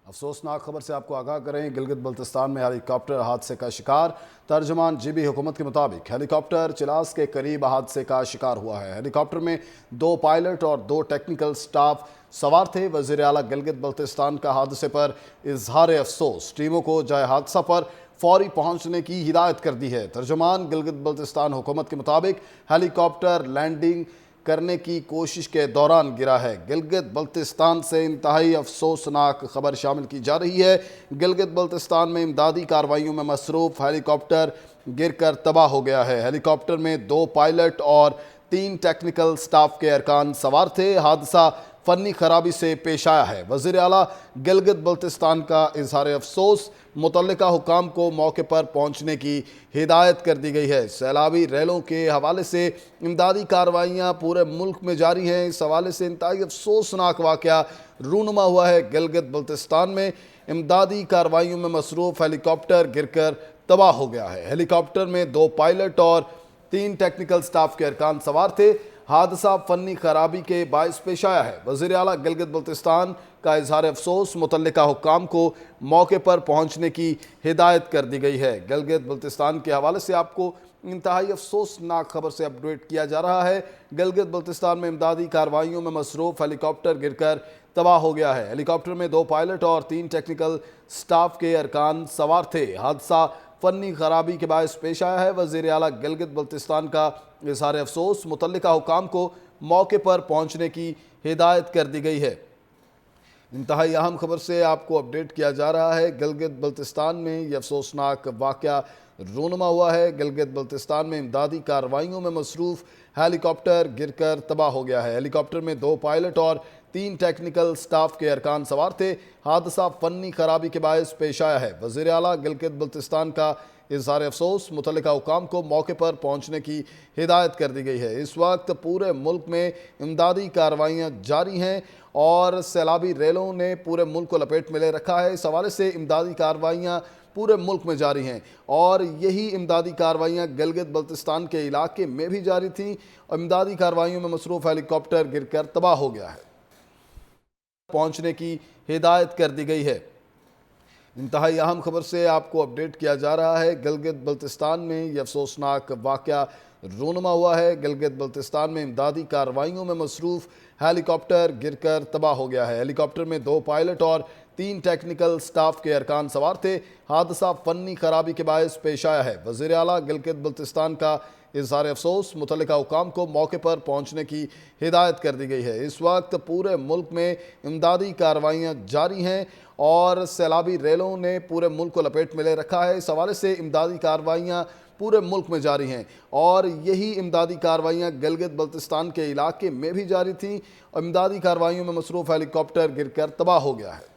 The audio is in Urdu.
افسوسناک خبر سے آپ کو آگاہ کریں، گلگت بلتستان میں ہیلی کاپٹر حادثے کا شکار۔ ترجمان جی بی حکومت کے مطابق ہیلی کاپٹر چلاس کے قریب حادثے کا شکار ہوا ہے۔ ہیلی کاپٹر میں 2 پائلٹ اور 2 ٹیکنیکل سٹاف سوار تھے۔ وزیر اعلیٰ گلگت بلتستان کا حادثے پر اظہار افسوس، ٹیموں کو جائے حادثہ پر فوری پہنچنے کی ہدایت کر دی ہے۔ ترجمان گلگت بلتستان حکومت کے مطابق ہیلی کاپٹر لینڈنگ کرنے کی کوشش کے دوران گرا ہے۔ گلگت بلتستان سے انتہائی افسوسناک خبر شامل کی جا رہی ہے۔ گلگت بلتستان میں امدادی کارروائیوں میں مصروف ہیلی کاپٹر گر کر تباہ ہو گیا ہے۔ ہیلی کاپٹر میں 2 پائلٹ اور 3 ٹیکنیکل سٹاف کے ارکان سوار تھے۔ حادثہ فنی خرابی سے پیش آیا ہے۔ وزیر اعلیٰ گلگت بلتستان کا اظہار افسوس، متعلقہ حکام کو موقع پر پہنچنے کی ہدایت کر دی گئی ہے۔ سیلابی ریلوں کے حوالے سے امدادی کارروائیاں پورے ملک میں جاری ہیں۔ اس حوالے سے انتہائی افسوسناک واقعہ رونما ہوا ہے۔ گلگت بلتستان میں امدادی کارروائیوں میں مصروف ہیلی کاپٹر گر کر تباہ ہو گیا ہے۔ ہیلی کاپٹر میں 2 پائلٹ اور 3 ٹیکنیکل سٹاف کے ارکان سوار تھے۔ حادثہ فنی خرابی کے باعث پیش آیا ہے۔ وزیر اعلیٰ گلگت بلتستان کا اظہار افسوس، متعلقہ حکام کو موقع پر پہنچنے کی ہدایت کر دی گئی ہے۔ گلگت بلتستان کے حوالے سے آپ کو انتہائی افسوسناک خبر سے اپڈیٹ کیا جا رہا ہے۔ گلگت بلتستان میں امدادی کارروائیوں میں مصروف ہیلی کاپٹر گر کر تباہ ہو گیا ہے۔ ہیلی کاپٹر میں 2 پائلٹ اور 3 ٹیکنیکل سٹاف کے ارکان سوار تھے۔ حادثہ فنی خرابی کے باعث پیش آیا ہے۔ وزیر اعلیٰ گلگت بلتستان کا اظہار افسوس، متعلقہ حکام کو موقع پر پہنچنے کی ہدایت کر دی گئی ہے۔ انتہائی اہم خبر سے آپ کو اپڈیٹ کیا جا رہا ہے۔ گلگت بلتستان میں یہ افسوسناک واقعہ رونما ہوا ہے۔ گلگت بلتستان میں امدادی کارروائیوں میں مصروف ہیلی کاپٹر گر کر تباہ ہو گیا ہے۔ ہیلی کاپٹر میں 2 پائلٹ اور 3 ٹیکنیکل سٹاف کے ارکان سوار تھے۔ حادثہ فنی خرابی کے باعث پیش آیا ہے۔ وزیر اعلیٰ گلگت بلتستان کا اظہار افسوس، متعلقہ حکام کو موقع پر پہنچنے کی ہدایت کر دی گئی ہے۔ اس وقت پورے ملک میں امدادی کارروائیاں جاری ہیں اور سیلابی ریلوں نے پورے ملک کو لپیٹ میں لے رکھا ہے۔ اس حوالے سے امدادی کارروائیاں پورے ملک میں جاری ہیں اور یہی امدادی کارروائیاں گلگت بلتستان کے علاقے میں بھی جاری تھیں۔ امدادی کارروائیوں میں مصروف ہیلی کاپٹر گر کر تباہ ہو گیا ہے۔ پہنچنے کی ہدایت کر دی گئی ہے۔ انتہائی اہم خبر سے آپ کو اپڈیٹ کیا جا رہا ہے۔ گلگت بلتستان میں یہ افسوسناک واقعہ رونما ہوا ہے۔ گلگت بلتستان میں امدادی کارروائیوں میں مصروف ہیلی کاپٹر گر کر تباہ ہو گیا ہے۔ ہیلی کاپٹر میں 2 پائلٹ اور 3 ٹیکنیکل سٹاف کے ارکان سوار تھے۔ حادثہ فنی خرابی کے باعث پیش آیا ہے۔ وزیر اعلیٰ گلگت بلتستان کا اظہار افسوس، متعلقہ حکام کو موقع پر پہنچنے کی ہدایت کر دی گئی ہے۔ اس وقت پورے ملک میں امدادی کارروائیاں جاری ہیں اور سیلابی ریلوں نے پورے ملک کو لپیٹ میں لے رکھا ہے۔ اس حوالے سے امدادی کارروائیاں پورے ملک میں جاری ہیں اور یہی امدادی کارروائیاں گلگت بلتستان کے علاقے میں بھی جاری تھیں۔ امدادی کارروائیوں میں مصروف ہیلی کاپٹر گر کر تباہ ہو گیا ہے۔